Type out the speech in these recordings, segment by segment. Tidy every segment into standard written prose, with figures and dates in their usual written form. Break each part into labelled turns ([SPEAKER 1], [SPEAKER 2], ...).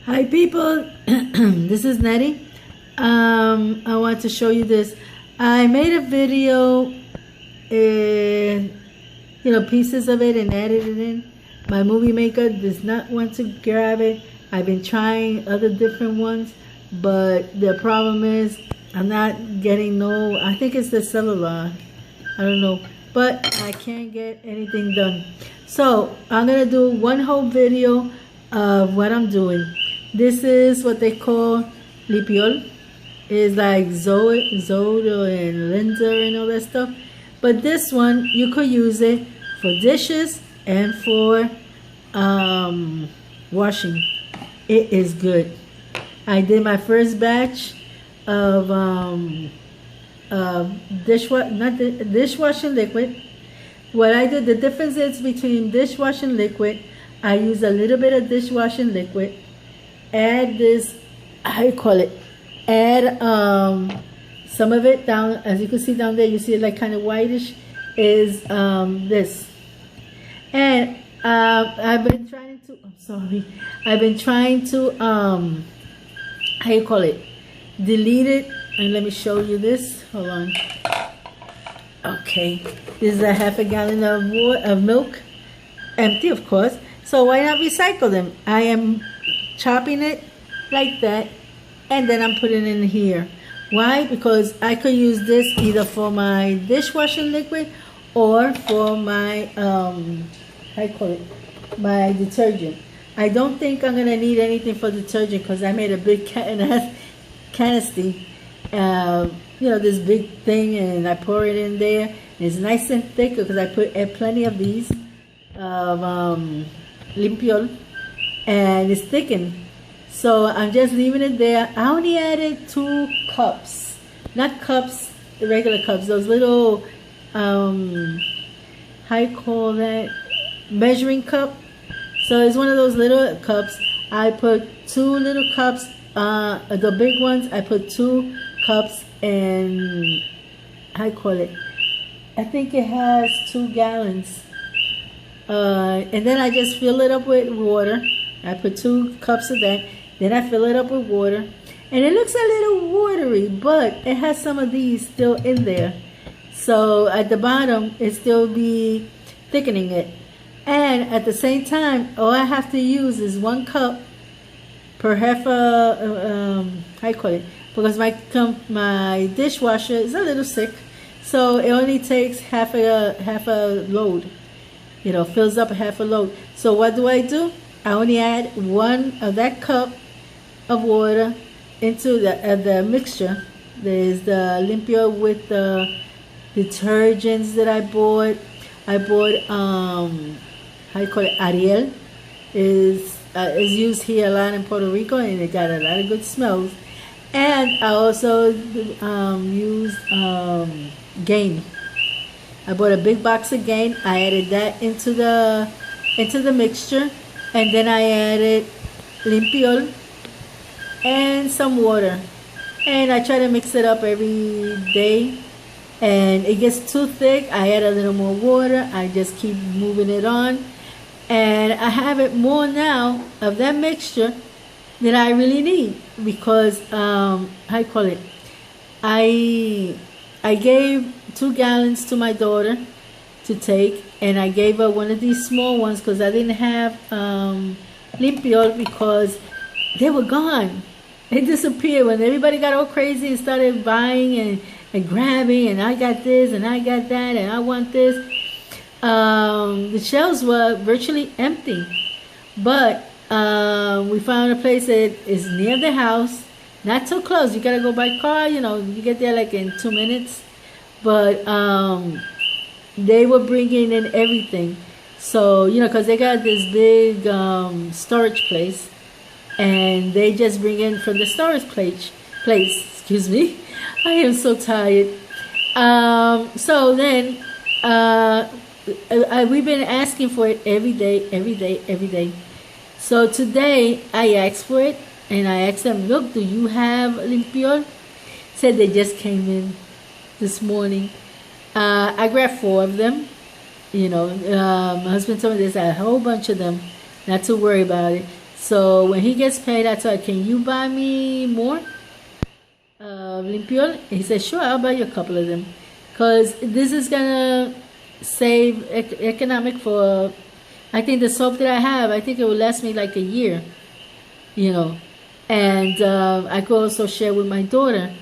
[SPEAKER 1] Hi people, this is Nettie. I want to show you this. I made a video, pieces of it and added it in. My movie maker does not want to grab it. I've been trying other different ones, but the problem is I'm not getting I think it's the cellular. I don't know, but I can't get anything done. So I'm gonna do one whole video of what I'm doing. This is what they call limpoil. It's like Zodo and Linda and all that stuff. But this one, you could use it for dishes and for washing. It is good. I did my first batch of dishwashing liquid. What I did, the difference is between dishwashing liquid, I use a little bit of dishwashing liquid, add this, add some of it down, as you can see down there, you see it like kind of whitish, is this. And I've been trying to, delete it. And let me show you this, hold on. Okay, this is a half a gallon of milk, empty of course. So why not recycle them? I am chopping it like that, and then I'm putting it in here. Why? Because I could use this either for my dishwashing liquid or for my my detergent. I don't think I'm gonna need anything for detergent because I made a big canister, this big thing, and I pour it in there. It's nice and thick because I put plenty of these of limpoil, and it's thickened. So I'm just leaving it there. I only added 2 cups, not cups, the regular cups, those little measuring cup. So it's one of those little cups. I put 2 little cups, the big ones, I put 2 cups, and I think it has 2 gallons. And then I just fill it up with water. I put 2 cups of that. Then I fill it up with water. And it looks a little watery, but it has some of these still in there. So at the bottom, it still be thickening it. And at the same time, all I have to use is 1 cup per half because my dishwasher is a little sick. So it only takes half a load. Fills up half a load. So what do? I only add 1 of that cup of water into the mixture. There's the limpoil with the detergents that I bought. I bought Ariel. Is used here a lot in Puerto Rico, and it got a lot of good smells. And I also used Gain. I bought a big box of Gain. I added that into the mixture, and then I added limpoil and some water, and I try to mix it up every day. And it gets too thick, I add a little more water. I just keep moving it on, and I have it more now of that mixture that I really need, because I gave 2 gallons to my daughter to take, and I gave her one of these small ones because I didn't have limpoil because they were gone. They disappeared when everybody got all crazy and started buying and grabbing, and I got this and I got that and I want this. The shelves were virtually empty, but we found a place that is near the house, not too close. You gotta go by car, you get there like in 2 minutes. But they were bringing in everything. So, because they got this big storage place, and they just bring in from the storage place. Excuse me. I am so tired. So then we've been asking for it every day. So today I asked for it, and I asked them, look, do you have limpoil? Said they just came in this morning. I grabbed 4 of them. My husband told me there's a whole bunch of them, not to worry about it. So when he gets paid, I told him, can you buy me more limpiol? He said, sure, I'll buy you a couple of them. Because this is going to save economic for, I think the soap that I have, I think it will last me like a year, you know. And I could also share with my daughter.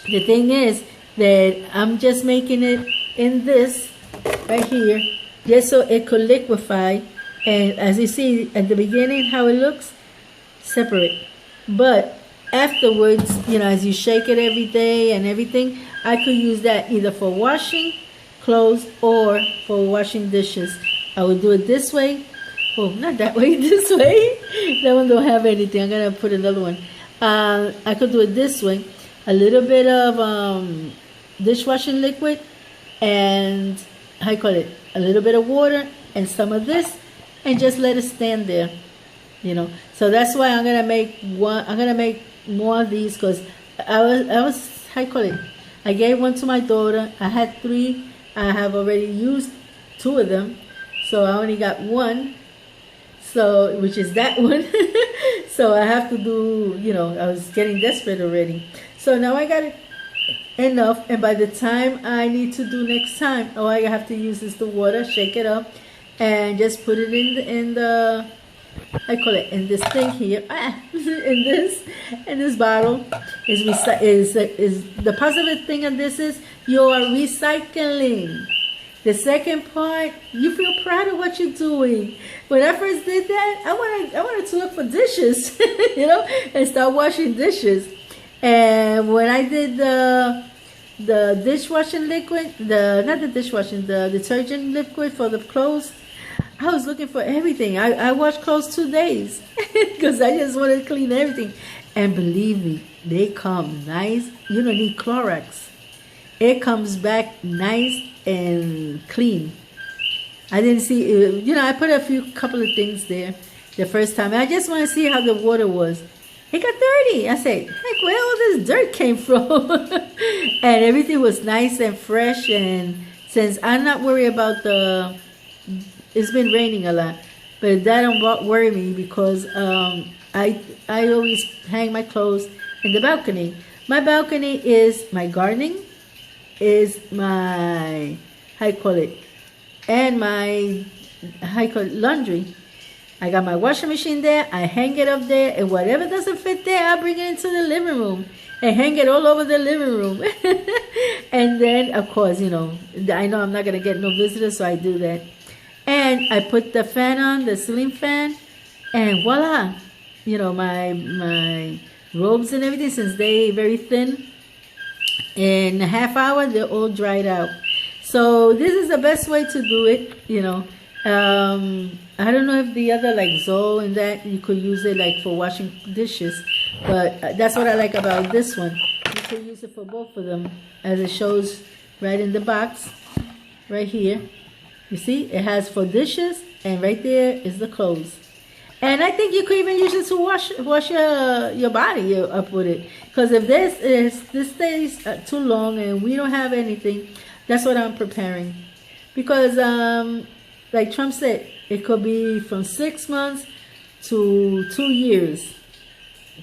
[SPEAKER 1] The thing is that I'm just making it in this right here, just so it could liquefy. And as you see at the beginning, how it looks, separate. But afterwards, you know, as you shake it every day and everything, I could use that either for washing clothes or for washing dishes. I would do it this way. Oh, not that way, this way. That one don't have anything. I'm going to put another one. I could do it this way. A little bit of dishwashing liquid and, how you call it, a little bit of water and some of this, and just let it stand there, you know. So that's why I'm going to make one. I'm going to make more of these because I was, how you call it, I gave one to my daughter. I had 3. I have already used 2 of them. So I only got 1. So, which is that one. So I have to do, you know, I was getting desperate already. So now I got it enough, and by the time I need to do next time, all I have to use is the water, shake it up, and just put it in the I call it in this thing here, in this bottle. Is the positive thing of this is you are recycling. The second part, you feel proud of what you're doing. When I first did that, I wanted to look for dishes, you know, and start washing dishes. And when I did the dishwashing liquid, not the dishwashing, the detergent liquid for the clothes, I was looking for everything. I washed clothes 2 days because I just wanted to clean everything. And believe me, they come nice. You don't need Clorox. It comes back nice and clean. I didn't see, you know, I put a couple of things there the first time. I just want to see how the water was. It got dirty. I said, heck, where all this dirt came from? And everything was nice and fresh. And since I'm not worried about it's been raining a lot, but that don't worry me because I always hang my clothes in the balcony. My balcony is my gardening, is my, how you call it, and my, how you call it, laundry. I got my washing machine there, I hang it up there, and whatever doesn't fit there, I bring it into the living room and hang it all over the living room. And then, of course, you know, I know I'm not going to get no visitors, so I do that. And I put the fan on, the ceiling fan, and voila, you know, my robes and everything, since they're very thin, in a half hour, they're all dried out. So this is the best way to do it, you know. I don't know if the other, like Zoe and that, you could use it like for washing dishes, but that's what I like about this one. You could use it for both of them, as it shows right in the box, right here. You see, it has for dishes, and right there is the clothes. And I think you could even use it to wash your body up with it. Because if this stays too long and we don't have anything, that's what I'm preparing. Because like Trump said, it could be from 6 months to 2 years,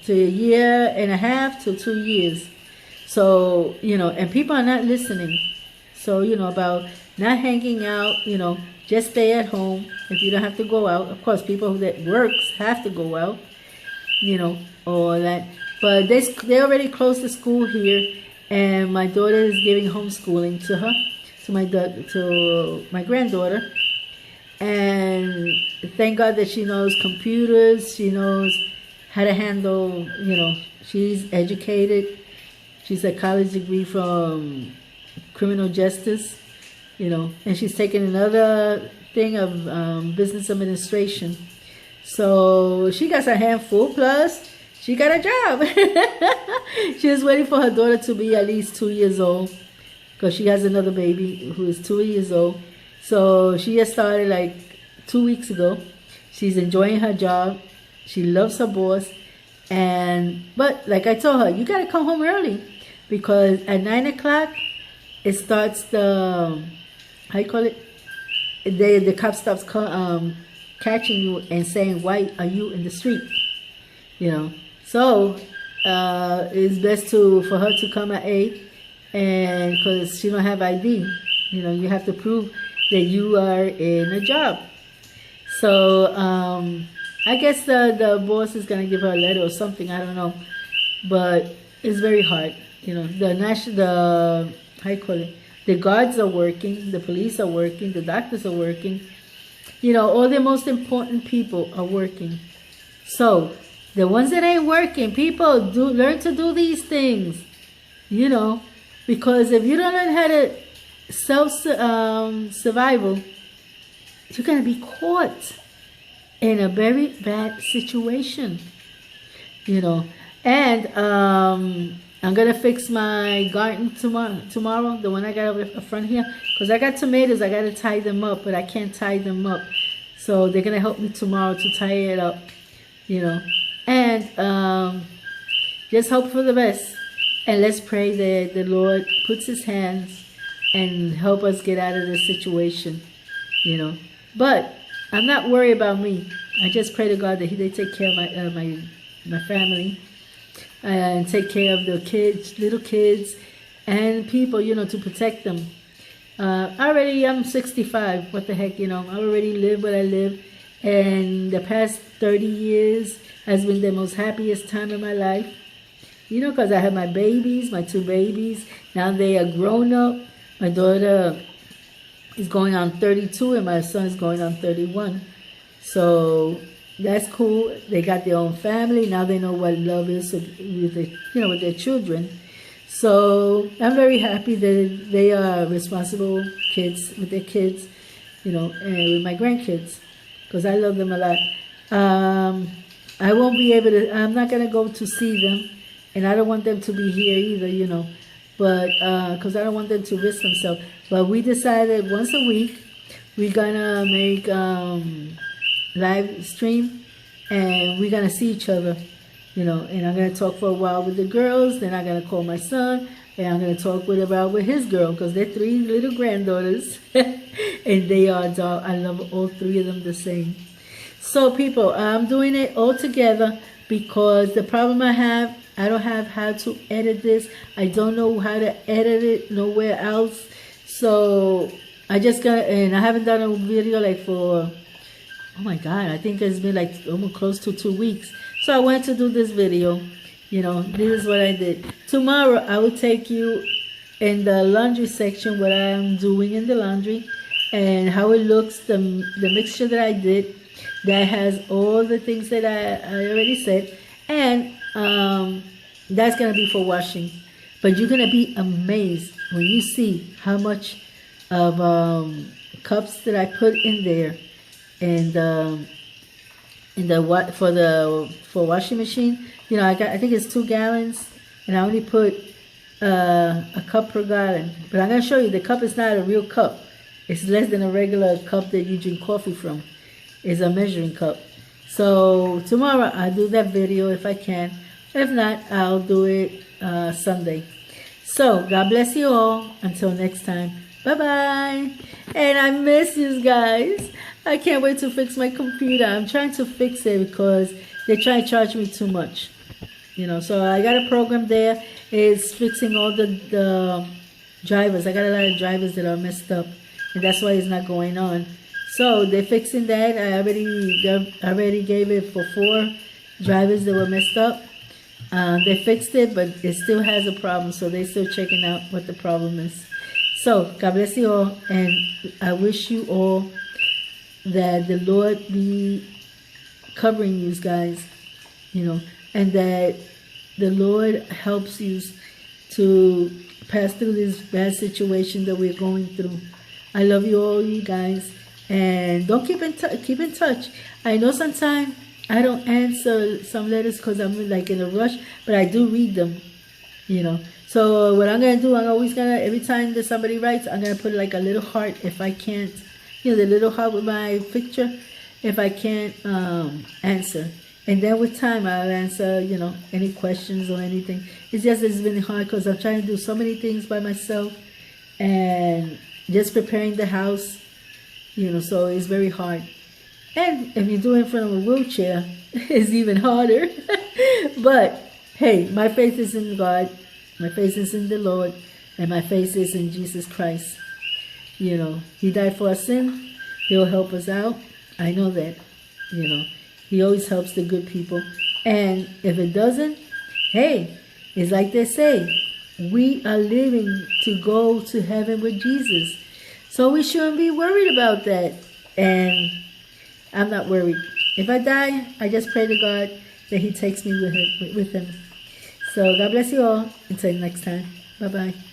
[SPEAKER 1] to a year and a half to 2 years. So, you know, and people are not listening. So, you know, about not hanging out, you know, just stay at home if you don't have to go out. Of course, people that works have to go out, you know, or that. But they already closed the school here, and my daughter is giving homeschooling to her, to my granddaughter. And thank God that she knows computers, she knows how to handle, you know, she's educated. She's a college degree from criminal justice, you know, and she's taking another thing of business administration. So she got her hand full, plus she got a job. She was waiting for her daughter to be at least 2 years old, because she has another baby who is 2 years old. So she just started like 2 weeks ago. She's enjoying her job. She loves her boss. But like I told her, you got to come home early, because at 9 o'clock, it starts the, how you call it? The cop stops catching you and saying, why are you in the street? You know, so it's best for her to come at 8, and because she don't have ID, you know, you have to prove that you are in a job. So I guess the boss is gonna give her a letter or something. I don't know, but it's very hard. You know, how you call it? The guards are working, the police are working, the doctors are working. You know, all the most important people are working. So the ones that ain't working, people, learn to do these things. You know, because if you don't learn how to survival, you're gonna be caught in a very bad situation. You know, and I'm gonna fix my garden tomorrow, the one I got over front here, because I got tomatoes. I gotta tie them up, but I can't tie them up, so they're gonna help me tomorrow to tie it up. You know, and just hope for the best, and let's pray that the Lord puts His hands and help us get out of this situation. You know, but I'm not worried about me. I just pray to God that they take care of my family, and take care of the kids, little kids, and people, you know, to protect them. I'm 65. What the heck, you know? I already live what I live, and the past 30 years has been the most happiest time of my life. You know, because I have my babies, my 2 babies. Now they are grown up. My daughter is going on 32, and my son is going on 31. So that's cool. They got their own family. Now they know what love is with their children. So I'm very happy that they are responsible kids with their kids, you know, and with my grandkids, because I love them a lot. I won't be able to, I'm not going to go to see them, and I don't want them to be here either, you know, but because I don't want them to risk themselves. But we decided once a week we're going to make live stream, and we're gonna see each other, you know, and I'm gonna talk for a while with the girls, then I'm gonna call my son, and I'm gonna talk with his girl, because they're 3 little granddaughters and they are adult. I love all 3 of them the same. So people, I'm doing it all together because the problem I have, I don't have how to edit this. I don't know how to edit it nowhere else. So I just got, and I haven't done a video like for, oh my God, I think it's been like almost close to 2 weeks. So I wanted to do this video. You know, this is what I did. Tomorrow I will take you in the laundry section, what I'm doing in the laundry and how it looks, the mixture that I did that has all the things that I already said. And that's going to be for washing. But you're going to be amazed when you see how much of cups that I put in there. And for washing machine, you know, I think it's 2 gallons, and I only put a cup per gallon. But I'm gonna show you the cup is not a real cup. It's less than a regular cup that you drink coffee from. It's a measuring cup. So tomorrow I'll do that video if I can. If not, I'll do it Sunday. So God bless you all. Until next time. Bye-bye. And I miss you guys. I can't wait to fix my computer. I'm trying to fix it because they try to charge me too much. You know, so I got a program there. It's fixing all the drivers. I got a lot of drivers that are messed up, and that's why it's not going on. So they're fixing that. I already gave it for 4 drivers that were messed up. They fixed it, but it still has a problem. So they're still checking out what the problem is. So God bless you all, and I wish you all that the Lord be covering you guys, you know, and that the Lord helps you to pass through this bad situation that we're going through. I love you all, you guys, and don't keep in touch. I know sometimes I don't answer some letters because I'm like in a rush, but I do read them, you know. So what I'm gonna do, I'm always gonna, every time that somebody writes, I'm gonna put like a little heart if I can't, you know, the little heart with my picture, if I can't answer. And then with time, I'll answer, you know, any questions or anything. It's just, it's been hard because I'm trying to do so many things by myself and just preparing the house, you know, so it's very hard. And if you do it in front of a wheelchair, it's even harder. But hey, my faith is in God, my faith is in the Lord, and my faith is in Jesus Christ. You know, He died for our sin. He'll help us out. I know that. You know, He always helps the good people. And if it doesn't, hey, it's like they say, we are living to go to heaven with Jesus. So we shouldn't be worried about that. And I'm not worried. If I die, I just pray to God that He takes me with Him. So God bless you all. Until next time. Bye-bye.